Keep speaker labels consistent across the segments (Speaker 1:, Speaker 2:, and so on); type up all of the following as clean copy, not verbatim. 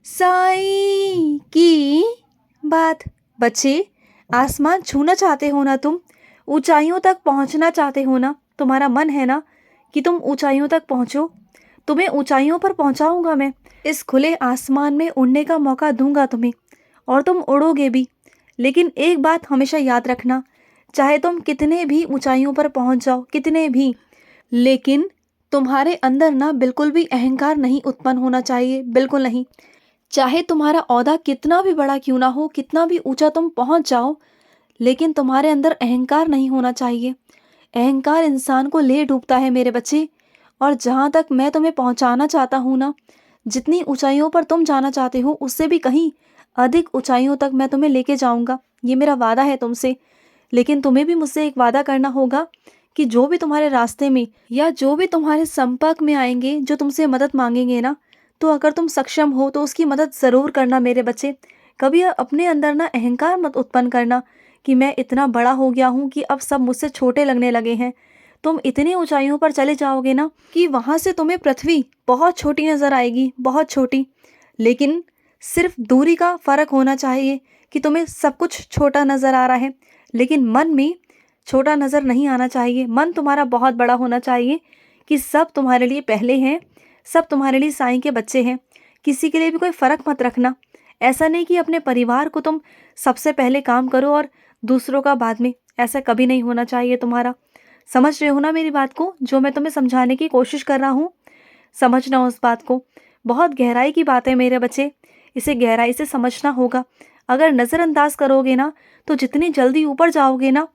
Speaker 1: साईं की बात। बच्चे, आसमान छूना चाहते हो ना तुम? ऊंचाइयों तक पहुंचना चाहते हो ना? तुम्हारा मन है ना कि तुम ऊंचाइयों तक पहुंचो? तुम्हें ऊंचाइयों पर पहुंचाऊंगा मैं। इस खुले आसमान में उड़ने का मौका दूंगा तुम्हें, और तुम उड़ोगे भी। लेकिन एक बात हमेशा याद रखना, चाहे तुम कितने भी ऊंचाइयों पर पहुंच जाओ, कितने भी, लेकिन तुम्हारे अंदर ना बिल्कुल भी अहंकार नहीं उत्पन्न होना चाहिए, बिल्कुल नहीं। चाहे तुम्हारा ओहदा कितना भी बड़ा क्यों ना हो, कितना भी ऊंचा तुम पहुंच जाओ, लेकिन तुम्हारे अंदर अहंकार नहीं होना चाहिए। अहंकार इंसान को ले डूबता है मेरे बच्चे। और जहाँ तक मैं तुम्हें पहुँचाना चाहता हूँ ना, जितनी ऊंचाइयों पर तुम जाना चाहते हो उससे भी कहीं अधिक ऊंचाइयों तक मैं तुम्हें लेके जाऊँगा। ये मेरा वादा है तुमसे। लेकिन तुम्हें भी मुझसे एक वादा करना होगा कि जो भी तुम्हारे रास्ते में या जो भी तुम्हारे संपर्क में आएंगे, जो तुमसे मदद मांगेंगे ना, तो अगर तुम सक्षम हो तो उसकी मदद ज़रूर करना मेरे बच्चे। कभी अपने अंदर ना अहंकार मत उत्पन्न करना कि मैं इतना बड़ा हो गया हूँ कि अब सब मुझसे छोटे लगने लगे हैं। तुम इतनी ऊंचाइयों पर चले जाओगे ना कि वहाँ से तुम्हें पृथ्वी बहुत छोटी नज़र आएगी, बहुत छोटी। लेकिन सिर्फ दूरी का फ़र्क होना चाहिए कि तुम्हें सब कुछ छोटा नज़र आ रहा है, लेकिन मन में छोटा नज़र नहीं आना चाहिए। मन तुम्हारा बहुत बड़ा होना चाहिए कि सब तुम्हारे लिए पहले हैं, सब तुम्हारे लिए साईं के बच्चे हैं। किसी के लिए भी कोई फ़र्क मत रखना। ऐसा नहीं कि अपने परिवार को तुम सबसे पहले काम करो और दूसरों का बाद में। ऐसा कभी नहीं होना चाहिए तुम्हारा। समझ रहे हो ना मेरी बात को? जो मैं तुम्हें समझाने की कोशिश कर रहा हूँ, समझना उस बात को। बहुत गहराई की बात है मेरे बच्चे, इसे गहराई से समझना होगा। अगर नज़रअंदाज करोगे ना, तो जितनी जल्दी ऊपर जाओगे ना,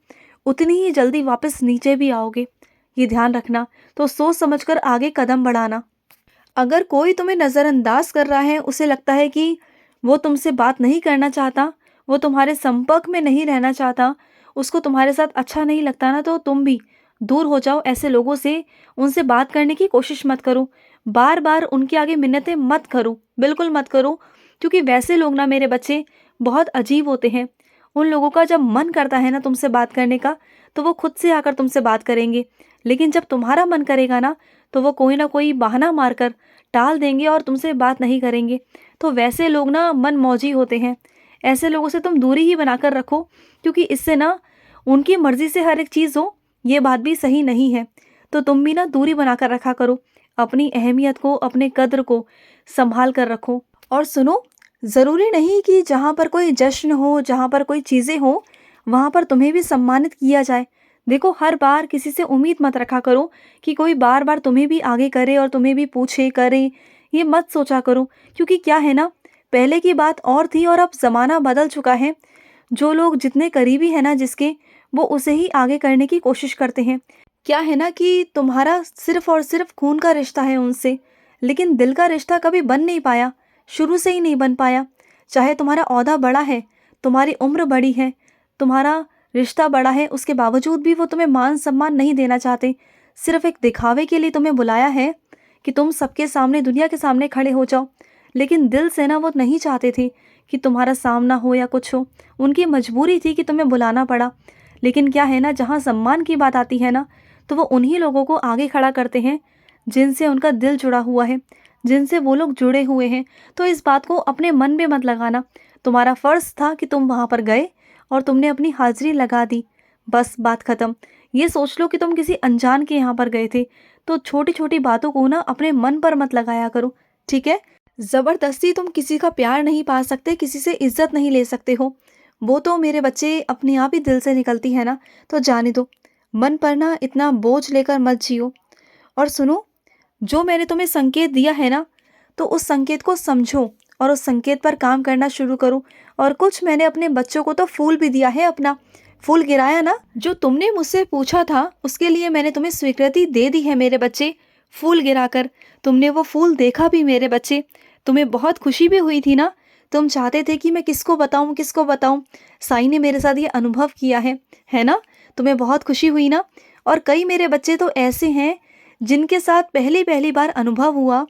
Speaker 1: उतनी ही जल्दी वापस नीचे भी आओगे। ये ध्यान रखना। तो सोच समझकर आगे कदम बढ़ाना। अगर कोई तुम्हें नज़रअंदाज कर रहा है, उसे लगता है कि वो तुमसे बात नहीं करना चाहता, वो तुम्हारे संपर्क में नहीं रहना चाहता, उसको तुम्हारे साथ अच्छा नहीं लगता ना, तो तुम भी दूर हो जाओ ऐसे लोगों से। उनसे बात करने की कोशिश मत करो। बार बार उनके आगे मिन्नतें मत करो, बिल्कुल मत करो। क्योंकि वैसे लोग ना मेरे बच्चे बहुत अजीब होते हैं। उन लोगों का जब मन करता है ना तुमसे बात करने का, तो वो खुद से आकर तुमसे बात करेंगे। लेकिन जब तुम्हारा मन करेगा ना, तो वो कोई ना कोई बहाना मारकर टाल देंगे और तुमसे बात नहीं करेंगे। तो वैसे लोग ना मनमौजी होते हैं। ऐसे लोगों से तुम दूरी ही बनाकर रखो, क्योंकि इससे ना उनकी मर्ज़ी से हर एक चीज़ हो, ये बात भी सही नहीं है। तो तुम भी ना दूरी बनाकर रखा करो। अपनी अहमियत को, अपने कद्र को संभाल कर रखो। और सुनो, ज़रूरी नहीं कि जहाँ पर कोई जश्न हो, जहाँ पर कोई चीज़ें हो, वहाँ पर तुम्हें भी सम्मानित किया जाए। देखो, हर बार किसी से उम्मीद मत रखा करो कि कोई बार बार तुम्हें भी आगे करे और तुम्हें भी पूछे, करे। ये मत सोचा करो, क्योंकि क्या है ना, पहले की बात और थी और अब ज़माना बदल चुका है। जो लोग जितने करीबी है ना जिसके, वो उसे ही आगे करने की कोशिश करते हैं। क्या है ना कि तुम्हारा सिर्फ और सिर्फ खून का रिश्ता है उनसे, लेकिन दिल का रिश्ता कभी बन नहीं पाया, शुरू से ही नहीं बन पाया। चाहे तुम्हारा ओहदा बड़ा है, तुम्हारी उम्र बड़ी है, तुम्हारा रिश्ता बड़ा है, उसके बावजूद भी वो तुम्हें मान सम्मान नहीं देना चाहते। सिर्फ एक दिखावे के लिए तुम्हें बुलाया है कि तुम सबके सामने, दुनिया के सामने खड़े हो जाओ। लेकिन दिल से ना वो नहीं चाहते थे कि तुम्हारा सामना हो या कुछ हो। उनकी मजबूरी थी कि तुम्हें बुलाना पड़ा। लेकिन क्या है ना, जहाँ सम्मान की बात आती है ना, तो वो उन्हीं लोगों को आगे खड़ा करते हैं जिनसे उनका दिल जुड़ा हुआ है, जिनसे वो लोग जुड़े हुए हैं। तो इस बात को अपने मन में मत लगाना। तुम्हारा फ़र्ज़ था कि तुम वहाँ पर गए और तुमने अपनी हाज़िरी लगा दी, बस बात ख़त्म। ये सोच लो कि तुम किसी अनजान के यहाँ पर गए थे। तो छोटी छोटी बातों को ना अपने मन पर मत लगाया करो, ठीक है? ज़बरदस्ती तुम किसी का प्यार नहीं पा सकते, किसी से इज्जत नहीं ले सकते हो। वो तो मेरे बच्चे अपने आप ही दिल से निकलती है ना, तो जाने दो। मन पर ना इतना बोझ लेकर मत जियो। और सुनो, जो मैंने तुम्हें संकेत दिया है ना, तो उस संकेत को समझो और उस संकेत पर काम करना शुरू करो। और कुछ मैंने अपने बच्चों को तो फूल भी दिया है अपना। फूल गिराया ना, जो तुमने मुझसे पूछा था उसके लिए मैंने तुम्हें स्वीकृति दे दी है मेरे बच्चे। फूल गिराकर तुमने वो फूल देखा भी मेरे बच्चे। तुम्हें बहुत खुशी भी हुई थी ना। तुम चाहते थे कि मैं किसको बताऊं, किसको बताऊं। साईं ने मेरे साथ ये अनुभव किया है ना? तुम्हें बहुत खुशी हुई ना। और कई मेरे बच्चे तो ऐसे हैं जिनके साथ पहली पहली बार अनुभव हुआ,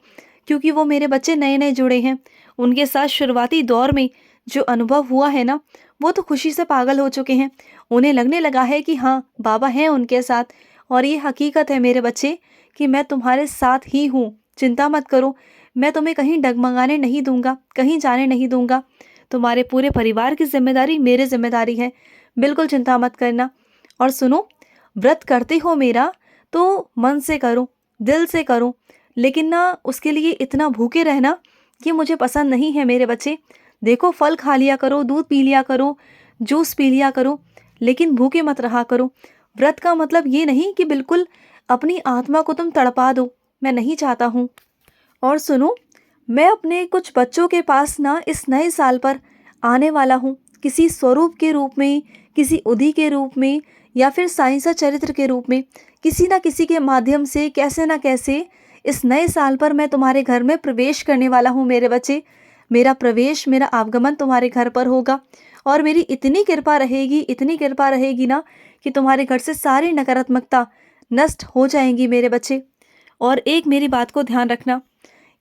Speaker 1: क्योंकि वो मेरे बच्चे नए नए जुड़े हैं। उनके साथ शुरुआती दौर में जो अनुभव हुआ है ना, वो तो खुशी से पागल हो चुके हैं। उन्हें लगने लगा है कि हाँ, बाबा हैं उनके साथ। और ये हकीकत है मेरे बच्चे कि मैं तुम्हारे साथ ही हूँ, चिंता मत करो। मैं तुम्हें कहीं डगमगाने नहीं दूंगा, कहीं जाने नहीं दूंगा। तुम्हारे पूरे परिवार की जिम्मेदारी मेरी जिम्मेदारी है, बिल्कुल चिंता मत करना। और सुनो, व्रत करते हो मेरा तो मन से करो, दिल से करो, लेकिन ना उसके लिए इतना भूखे रहना कि मुझे पसंद नहीं है मेरे बच्चे। देखो, फल खा लिया करो, दूध पी लिया करो, जूस पी लिया करो, लेकिन भूखे मत रहा करो। व्रत का मतलब ये नहीं कि बिल्कुल अपनी आत्मा को तुम तड़पा दो, मैं नहीं चाहता हूँ। और सुनो, मैं अपने कुछ बच्चों के पास ना इस नए साल पर आने वाला हूँ, किसी स्वरूप के रूप में, किसी उदी के रूप में, या फिर साइंसा चरित्र के रूप में, किसी ना किसी के माध्यम से, कैसे ना कैसे इस नए साल पर मैं तुम्हारे घर में प्रवेश करने वाला हूँ मेरे बच्चे। मेरा प्रवेश, मेरा आगमन तुम्हारे घर पर होगा और मेरी इतनी कृपा रहेगी, इतनी कृपा रहेगी ना कि तुम्हारे घर से सारी नकारात्मकता नष्ट हो जाएंगी मेरे बच्चे। और एक मेरी बात को ध्यान रखना,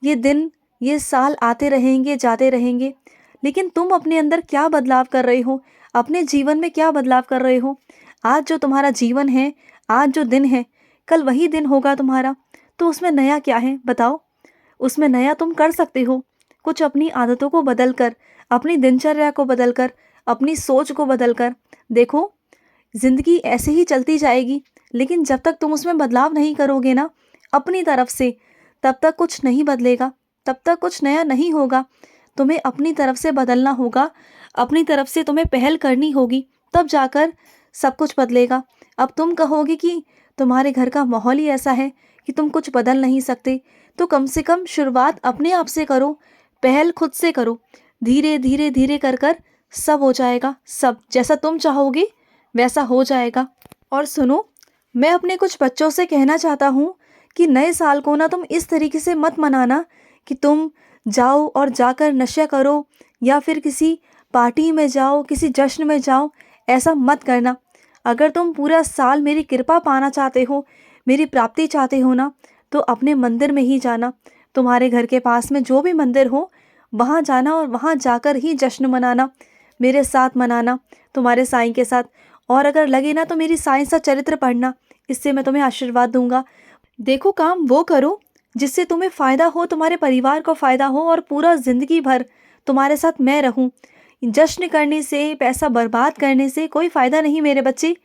Speaker 1: ये दिन, ये साल आते रहेंगे, जाते रहेंगे, लेकिन तुम अपने अंदर क्या बदलाव कर रहे हो, अपने जीवन में क्या बदलाव कर रहे हो। आज जो तुम्हारा जीवन है, आज जो दिन है, कल वही दिन होगा तुम्हारा। तो उसमें नया क्या है बताओ। उसमें नया तुम कर सकते हो कुछ, अपनी आदतों को बदल कर, अपनी दिनचर्या को बदल कर, अपनी सोच को बदल कर। देखो, ज़िंदगी ऐसे ही चलती जाएगी, लेकिन जब तक तुम उसमें बदलाव नहीं करोगे ना अपनी तरफ से, तब तक कुछ नहीं बदलेगा, तब तक कुछ नया नहीं होगा। तुम्हें अपनी तरफ से बदलना होगा, अपनी तरफ से तुम्हें पहल करनी होगी, तब जाकर सब कुछ बदलेगा। अब तुम कहोगे कि तुम्हारे घर का माहौल ही ऐसा है कि तुम कुछ बदल नहीं सकते, तो कम से कम शुरुआत अपने आप से करो, पहल खुद से करो। धीरे धीरे धीरे कर कर सब हो जाएगा, सब जैसा तुम चाहोगे वैसा हो जाएगा। और सुनो, मैं अपने कुछ बच्चों से कहना चाहता हूँ कि नए साल को ना तुम इस तरीके से मत मनाना कि तुम जाओ और जाकर नशा करो, या फिर किसी पार्टी में जाओ, किसी जश्न में जाओ। ऐसा मत करना। अगर तुम पूरा साल मेरी कृपा पाना चाहते हो, मेरी प्राप्ति चाहते हो ना, तो अपने मंदिर में ही जाना। तुम्हारे घर के पास में जो भी मंदिर हो वहाँ जाना और वहाँ जाकर ही जश्न मनाना, मेरे साथ मनाना, तुम्हारे साईं के साथ। और अगर लगे ना तो मेरी साईं सा चरित्र पढ़ना, इससे मैं तुम्हें आशीर्वाद दूंगा। देखो, काम वो करो जिससे तुम्हें फ़ायदा हो, तुम्हारे परिवार को फ़ायदा हो, और पूरा ज़िंदगी भर तुम्हारे साथ मैं रहूं। जश्न करने से, पैसा बर्बाद करने से कोई फ़ायदा नहीं मेरे बच्चे।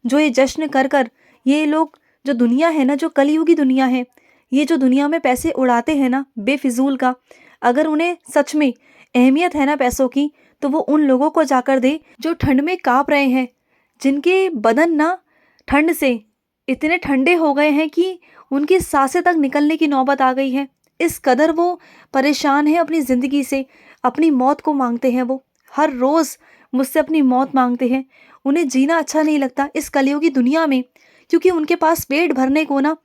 Speaker 1: जो ये जश्न कर कर ये लोग, जो दुनिया है ना, जो कलयुगी दुनिया है, ये जो दुनिया में पैसे उड़ाते हैं ना बेफिजूल का, अगर उन्हें सच में अहमियत है ना पैसों की, तो वो उन लोगों को जाकर दे जो ठंड में काँप रहे हैं, जिनके बदन ना ठंड से इतने ठंडे हो गए हैं कि उनकी सांसें तक निकलने की नौबत आ गई है। इस कदर वो परेशान है अपनी ज़िंदगी से, अपनी मौत को मांगते हैं। वो हर रोज़ मुझसे अपनी मौत मांगते हैं। उन्हें जीना अच्छा नहीं लगता इस कलयुगी दुनिया में, क्योंकि उनके पास पेट भरने को ना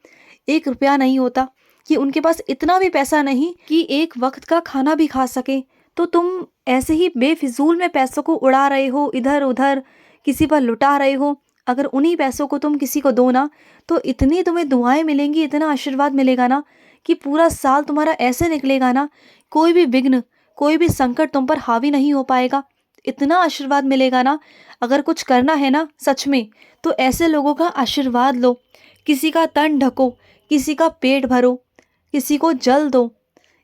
Speaker 1: 1 रुपया नहीं होता, कि उनके पास इतना भी पैसा नहीं कि एक वक्त का खाना भी खा सके। तो तुम ऐसे ही बेफिजूल में पैसों को उड़ा रहे हो, इधर उधर किसी पर लुटा रहे हो। अगर उन्हीं पैसों को तुम किसी को दो ना, तो इतनी तुम्हें दुआएं मिलेंगी, इतना आशीर्वाद मिलेगा ना कि पूरा साल तुम्हारा ऐसे निकलेगा ना, कोई भी विघ्न, कोई भी संकट तुम पर हावी नहीं हो पाएगा। इतना आशीर्वाद मिलेगा ना। अगर कुछ करना है ना सच में, तो ऐसे लोगों का आशीर्वाद लो, किसी का तन ढको, किसी का पेट भरो, किसी को जल दो,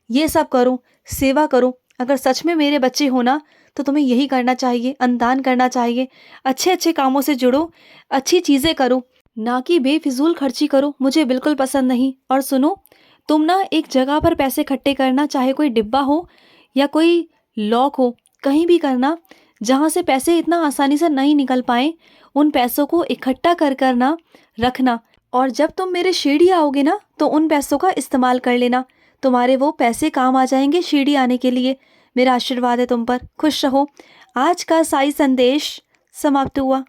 Speaker 1: ये सब करो, सेवा करो। अगर सच में मेरे बच्चे हो ना, तो तुम्हें यही करना चाहिए, अन्नदान करना चाहिए, अच्छे अच्छे कामों से जुड़ो, अच्छी चीज़ें करो, ना कि बेफिजूल खर्ची करो। मुझे बिल्कुल पसंद नहीं। और सुनो, तुम ना एक जगह पर पैसे इकट्ठे करना, चाहे कोई डिब्बा हो या कोई लॉक हो, कहीं भी करना जहाँ से पैसे इतना आसानी से नहीं निकल पाए। उन पैसों को इकट्ठा कर कर ना रखना, और जब तुम मेरे शिरडी आओगे ना, तो उन पैसों का इस्तेमाल कर लेना। तुम्हारे वो पैसे काम आ जाएंगे शिरडी आने के लिए। मेरा आशीर्वाद है तुम पर। खुश रहो। आज का साई संदेश समाप्त हुआ।